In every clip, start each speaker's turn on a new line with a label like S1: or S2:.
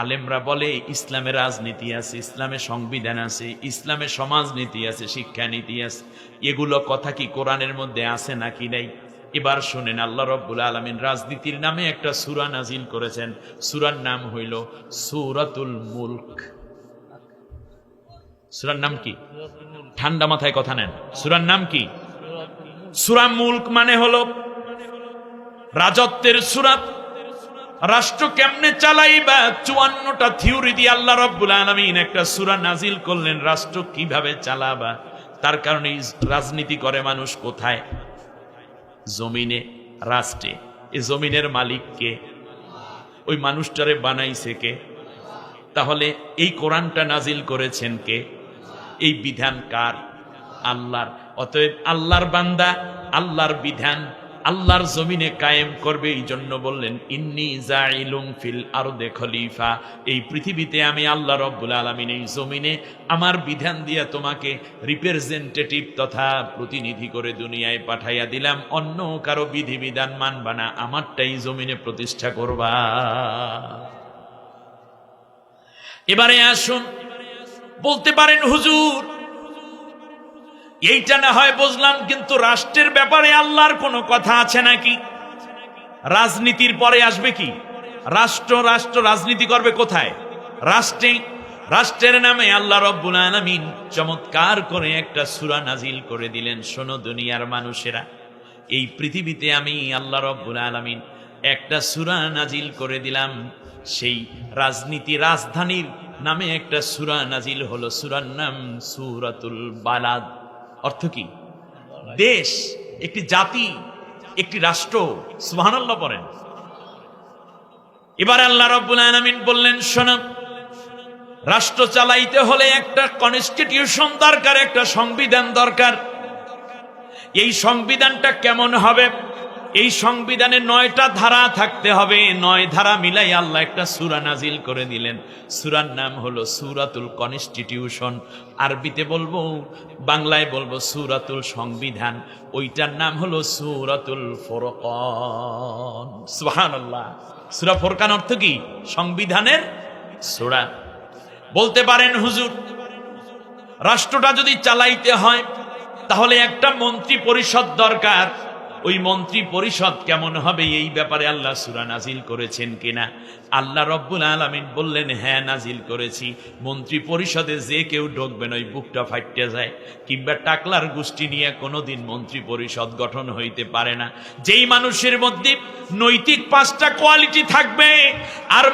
S1: আলেমরা বলে ইসলামে রাজনীতি আছে, ইসলামে সংবিধান আছে, ইসলামে সমাজনীতি আছে, শিক্ষানীতি আছে। এগুলো কথা কি কোরআনের মধ্যে আছে নাকি নাই? এবার শুনেন, আল্লাহ রাব্বুল আলামিন রাজনীতির নামে একটা সূরা নাজিল করেছেন। সূরার নাম হইল সূরাতুল মুলক। সূরার নাম কি? ঠান্ডা মাথায় কথা নেন। সূরার নাম কি? সূরা মুলক মানে হলো রাজত্বের সূরা। রাষ্ট্র কেমনে চালাইবা 54টা থিওরি দিয়ে আল্লাহ রাব্বুল আলামিন একটা সূরা নাজিল করলেন। রাষ্ট্র কিভাবে চালাবা, তার কারণে রাজনীতি করে মানুষ কোথায়? জমিনে, রাষ্ট্রে। এই জমিনের মালিক কে? ওই মানুষটারে বানাইছে কে? তাহলে এই কোরআনটা নাজিল করেছেন কে? এই বিধান কার? আল্লাহর। অতএব আল্লাহর বান্দা আল্লাহর বিধান আল্লাহর জমিনে কায়েম করবে। এই জন্য বললেন ইন্নী জাইলুম ফিল আরদে খলিফা, এই পৃথিবীতে আমি আল্লাহ রাব্বুল আলামিন এই জমিনে আমার বিধান দিয়া তোমাকে রিপ্রেজেন্টেটিভ তথা প্রতিনিধি করে দুনিয়ায় পাঠাইয়া দিলাম। অন্য কারো বিধিবিধান মানবা না, আমারটাই জমিনে প্রতিষ্ঠা করবা। এবারে আসুন, বলতে পারেন হুজুর এইটা না হয় বুঝলাম, কিন্তু রাষ্ট্রের ব্যাপারে আল্লাহর কোনো কথা আছে নাকি? রাজনীতির পরে আসবে কি? রাষ্ট্র রাজনীতি করবে কোথায়? রাষ্ট্রে। রাষ্ট্রের নামে আল্লাহ রাব্বুল আলামিন চমৎকার করে একটা সূরা নাজিল করে দিলেন। শোনো দুনিয়ার মানুষেরা, এই পৃথিবীতে আমি আল্লাহ রাব্বুল আলামিন একটা সূরা নাজিল করে দিলাম। সেই রাজনীতি রাজধানীর নামে একটা সূরা নাজিল হলো। সূরার নাম সূরাতুল বালাদ। অর্থ কি? দেশ, একটি জাতি, একটি রাষ্ট্র। সুবহানাল্লাহ পড়েন। এবার আল্লাহ রাব্বুল আলামিন বললেন, শোনো, রাষ্ট্র চালাইতে হলে একটা কনস্টিটিউশন দরকার, একটা সংবিধান দরকার। এই সংবিধানটা কেমন হবে? এই সংবিধানে 9টা ধারা থাকতে হবে। 9 ধারা মিলাই আল্লাহ একটা সূরা নাজিল করে দিলেন। সূরার নাম হলো সূরাতুল কনস্টিটিউশন। আরবিতে বলবো, বাংলায় বলবো সূরাতুল সংবিধান। ওইটার নাম হলো সূরাতুল ফুরকান। সুবহানাল্লাহ। সূরা ফুরকান অর্থ কি? সংবিধানের সূরা। বলতে পারেন হুজুর, রাষ্ট্রটা যদি চালাইতে হয় তাহলে একটা মন্ত্রী পরিষদ দরকার। ওই মন্ত্রী পরিষদ কেমন হবে এই ব্যাপারে আল্লাহ সূরা নাজিল করেছেন কিনা? আল্লাহ রাব্বুল আলামিন বললেন, হ্যাঁ নাজিল করেছি। মন্ত্রী পরিষদে যে কেউ ঢুকবেন ওই বুকটা ফাইটে যায়। কিংবা টাকলার গোষ্ঠী নিয়ে কোনোদিন মন্ত্রী পরিষদ গঠন হইতে পারে না। যেই মানুষের মধ্যে নৈতিক 5টা কোয়ালিটি থাকবে, আর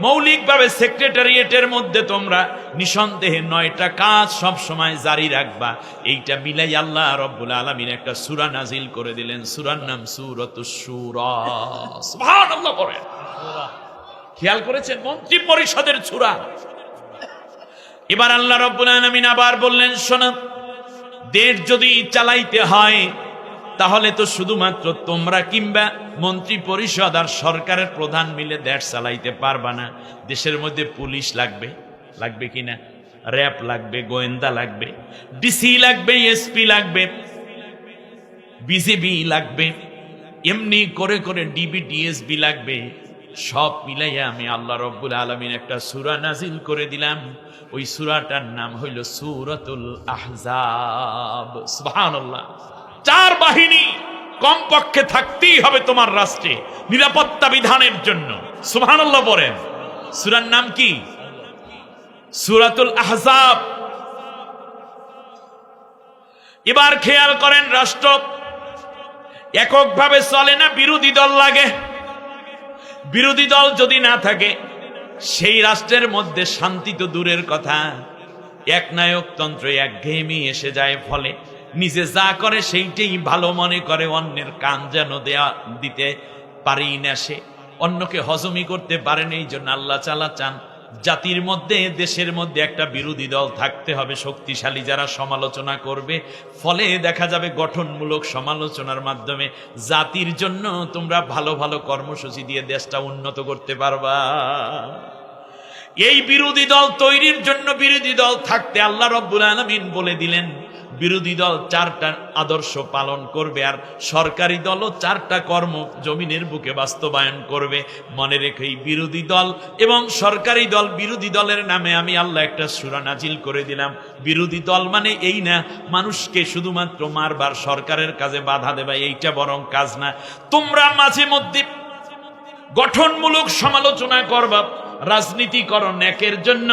S1: মৌলিকভাবে সেক্রেটারিয়েটের মধ্যে তোমরা নিঃসন্দেহে 9টা কাজ সব সময় জারি রাখবা। এইটা মিলাই আল্লাহ রাব্বুল আলামিন একটা সূরা নাজিল করে দিলেন। সূরার নাম সূরাতুশ শূরা। সুবহানাল্লাহ পড়েন। খেয়াল করেছেন? মন্ত্রী পরিষদের সূরা। এবার আল্লাহ রাব্বুল আলামিন আবার বললেন, শোনো, দেশ যদি চালাইতে হয় তাহলে তো শুধুমাত্র তোমরা কিংবা মন্ত্রী পরিষদ আর সরকারের প্রধান মিলে দেশ চালাইতে পারবা না। দেশের মধ্যে পুলিশ লাগবে, লাগবে কিনা? র‍্যাব লাগবে, গোয়েন্দা লাগবে, ডিসি লাগবে, এসপি লাগবে, বিজেপি লাগবে, এমনি করে করে ডিবি ডিএসবি লাগবে। সব মিলাইয়া আমি আল্লাহ রাব্বুল আলামিন একটা সূরা নাজিল করে দিলাম। ওই সূরাটার নাম হইল সূরাতুল আহজাব। সুবহানাল্লাহ। 4 বাহিনী কমপক্ষে থাকতেই হবে তোমার রাষ্ট্রে নিরাপত্তা বিধানের জন্য। সুবহানাল্লাহ বলেন। সূরার নাম কি? সূরাতুল আহজাব। এবার খেয়াল করেন, রাষ্ট্র এককভাবে চলে না, বিরোধী দল লাগে। বিরোধী দল যদি না থাকে সেই রাষ্ট্রের মধ্যে শান্তি তো দূরের কথা, একনায়কতন্ত্র, একঘেয়েমি এসে যায়। ফলে নিজে যা করে সেইটাই ভালো মনে করে, অন্যের কান যেন দিতে পারি না, সে অন্যকে হজমি করতে পারেন। এই জন্য আল্লাহ তাআলা চান জাতির মধ্যে, দেশের মধ্যে একটা বিরোধী দল থাকতে হবে, শক্তিশালী, যারা সমালোচনা করবে। ফলে দেখা যাবে গঠনমূলক সমালোচনার মাধ্যমে জাতির জন্য তোমরা ভালো ভালো কর্মসূচি দিয়ে দেশটা উন্নত করতে পারবা। এই বিরোধী দল তৈরির জন্য বিরোধী দল থাকতে আল্লাহ রাব্বুল আলামিন বলে দিলেন, বিরোধী দল 4টা আদর্শ পালন করবে, আর সরকারি দলও 4টা কর্ম জমিনের বুকে বাস্তবায়ন করবে। মনে রেখে এই বিরোধী দল এবং সরকারি দল, বিরোধী দলের নামে আমি আল্লাহ একটা সূরা নাজিল করে দিলাম। বিরোধী দল মানে এই না মানুষকে শুধুমাত্র মারবার, সরকারের কাজে বাধা দেবা, এইটা বরং কাজ না। তোমরা মাঝে মধ্যে গঠনমূলক সমালোচনা করবা, রাজনীতি করো ন্যাকের জন্য,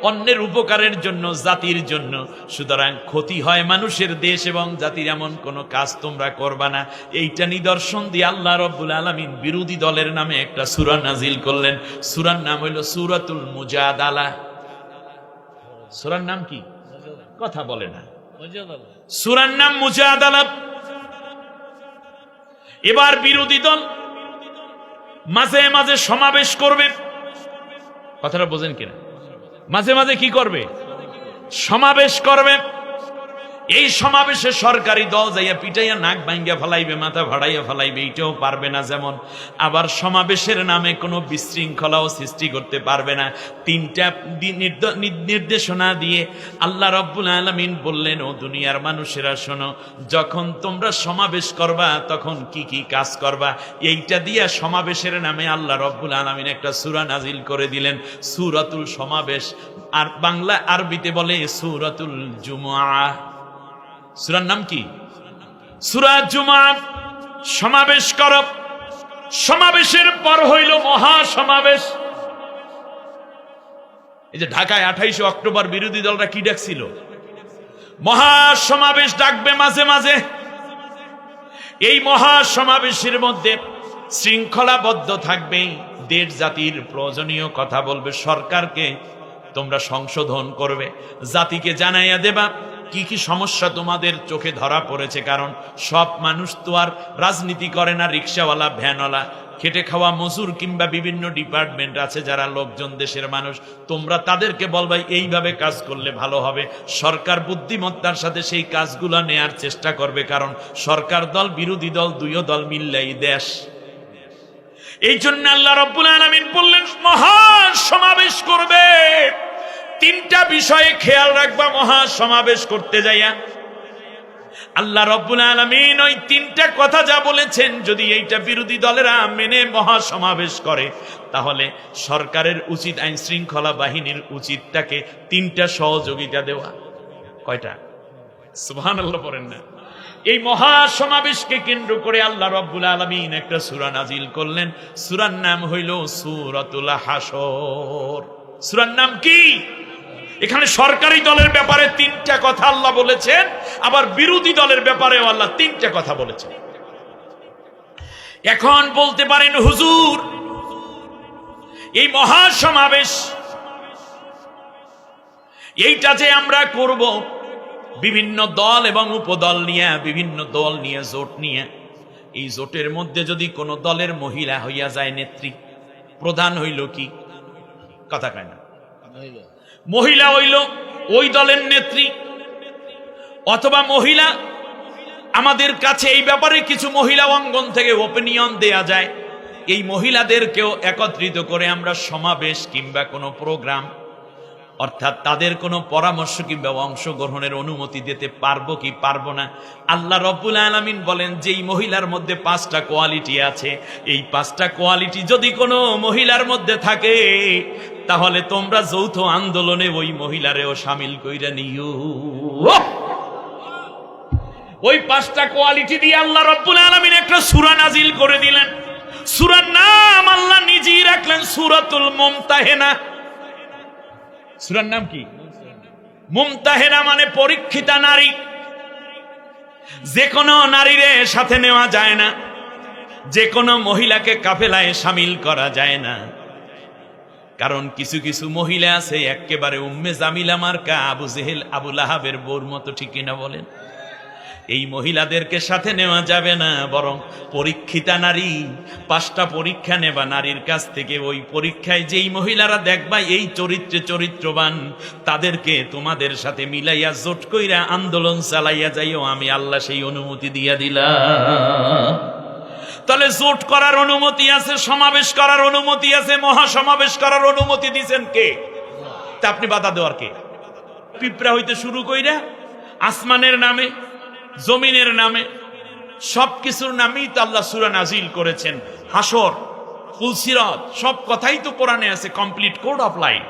S1: অন্যের উপকারের জন্য, জাতির জন্য। সুতরাং ক্ষতি হয় মানুষের, দেশ এবং জাতির, এমন কোনো কাজ তোমরা করবা না। এইটা নিদর্শন দিয়ে আল্লাহ রাব্বুল আলামিন বিরোধী দলের নামে একটা সূরা নাজিল করলেন। সূরার নাম হইল সূরাতুল মুজাদালা। সূরার নাম কি? কথা বলে না। সূরার নাম মুজাদালা। এবার বিরোধী দল মাঝে মাঝে সমাবেশ করবে। কথাটা বোঝেন কিনা? মাঝে মাঝে কি করবে? সমাবেশ করবে। এই সমাবেশে সরকারি দল যাইয়া পিটাইয়া নাক ভাঙ্গিয়া ফেলাইবে, মাথা ভাড়াইয়া ফেলাইবে, এইটাও পারবে না যেমন। আবার সমাবেশের নামে কোনো বিশৃঙ্খলাও সৃষ্টি করতে পারবে না। 3টা নির্দেশনা দিয়ে আল্লাহ রাব্বুল আলামিন বললেন, ও দুনিয়ার মানুষেরা শোনো, যখন তোমরা সমাবেশ করবা তখন কি কি কাজ করবা। এইটা দিয়া সমাবেশের নামে আল্লাহ রাব্বুল আলামিন একটা সূরা নাজিল করে দিলেন, সূরাতুল সমাবেশ। আর বাংলা আরবিতে বলে সূরাতুল জুমআহ। সূরার নাম কি? সূরা জুমআহ। সমাবেশ কর। সমাবেশের পর হইল মহা সমাবেশ। এই যে ঢাকায় 28 অক্টোবর বিরোধী দলরা কি ডাকছিল? মহা সমাবেশ ডাকবে মাঝে মাঝে। এই মহা সমাবেশের মধ্যে শৃঙ্খলাবদ্ধ থাকবে, দেশ জাতির প্রয়োজনীয় কথা বলবে, সরকারকে তোমরা সংশোধন করবে, জাতিকে জানাইয়া দেবা কি কি সমস্যা তোমাদের চোখে ধরা পড়েছে। কারণ সব মানুষ তো আর রাজনীতি করে না। রিক্সাওয়ালা, ভ্যানওয়ালা, খেটে খাওয়া মজুর কিংবা বিভিন্ন ডিপার্টমেন্ট আছে যারা লোকজন, দেশের মানুষ, তোমরা তাদেরকে বলবা এইভাবে কাজ করলে ভালো হবে। সরকার বুদ্ধিমত্তার সাথে সেই কাজগুলো নেয়ার চেষ্টা করবে, কারণ সরকার দল বিরোধী দল দুইও দল মিললেই দেশ। এই জন্য আল্লাহ রাব্বুল আলামিন বললেন মহা সমাবেশ করবে। 3টা বিষয়ে খেয়াল রাখবা মহা সমাবেশ করতে যাইয়া। আল্লাহ রাব্বুল আলামিন ওই 3টা কথা যা বলেছেন, যদি এইটা বিরোধী দলেরা মেনে মহা সমাবেশ করে, তাহলে সরকারের উচিত, আইন শৃঙ্খলা বাহিনীর উচিত তাকে 3টা সহযোগিতা দেওয়া। কয়টা? সুবহানাল্লাহ পড়েন না। এই মহা সমাবেশকে কেন্দ্র করে আল্লাহ রাব্বুল আলামিন একটা সূরা নাজিল করলেন। সূরার নাম হইল সূরাতুল হাসর। সূরার নাম কি? এখানে সরকারি দলের ব্যাপারে 3টা কথা আল্লাহ বলেছেন, আবার বিরোধী দলের ব্যাপারেও আল্লাহ 3টা কথা বলেছেন। এখন বলতে পারেন হুজুর, এই মহা সমাবেশ এইটা যে আমরা করব বিভিন্ন দল এবং উপদল নিয়ে, বিভিন্ন দল নিয়ে, জোট নিয়ে, এই জোটের মধ্যে যদি কোনো দলের মহিলা হইয়া যায় নেত্রী, প্রধান হইল কি? কথা কয় না। মহিলা হইল ওই দলের নেত্রী, অথবা মহিলা, আমাদের কাছে এই ব্যাপারে কিছু মহিলা অঙ্গন থেকে ওপিনিয়ন দেয়া যায়। এই মহিলাদেরকেও একত্রিত করে আমরা সমাবেশ কিংবা কোনো প্রোগ্রাম, অর্থাৎ তাদের কোনো পরামর্শ কিংবা অংশগ্রহণের অনুমতি দিতে পারবো কি পারবো না। আল্লাহ রাব্বুল আলামিন বলেন যেই মহিলার মধ্যে 5টা কোয়ালিটি আছে, এই 5টা কোয়ালিটি যদি কোনো মহিলার মধ্যে থাকে, তাহলে তোমরা যৌথ আন্দোলনে ওই মহিলারেও শামিল কইরা নিও। ওই 5টা কোয়ালিটি দিয়ে আল্লাহ রাব্বুল আলামিন একটা সূরা নাজিল করে দিলেন। সূরার নাম আল্লাহ নিজেই রাখলেন সূরাতুল মুমতাহিনা। সূরার নাম কি? মুমতাহিনা মানে পরীক্ষিতা নারী। যে কোনো নারীরে সাথে নেওয়া যায় না, যে কোনো মহিলাকে কাফেলায় শামিল করা যায় না। কারণ কিছু কিছু মহিলা আছে একেবারে উম্মে জামিলা মার্কা, আবু জেহেল, আবু লাহাবের বউর মতো, ঠিক কিনা বলেন? এই মহিলাদেরকে সাথে নেওয়া যাবে না, বরং পরীক্ষিতা নারী। 5টা পরীক্ষা নেবা নারীর কাছ থেকে। ওই পরীক্ষায় যেই মহিলারা দেখবা এই চরিত্রে চরিত্রবান, তাদেরকে তোমাদের সাথে মিলাইয়া জোট কইরা আন্দোলন চালাইয়া যাইও, আমি আল্লাহ সেই অনুমতি দিয়া দিলাম। তাহলে জোট করার অনুমতি আছে, সমাবেশ করার অনুমতি আছে, মহাসমাবেশ করার অনুমতি দিয়েছেন কে? তা আপনি বাধা দেওয়ার কে? পিঁপড়া হইতে শুরু কইরা আসমানের নামে, জমিনের নামে, সবকিছুর নামেই তো আল্লাহ সূরা নাজিল করেছেন। হাসর, ফুলসিরাত, সব কথাই তো কোরআনে আছে, কমপ্লিট কোড অফ লাইফ।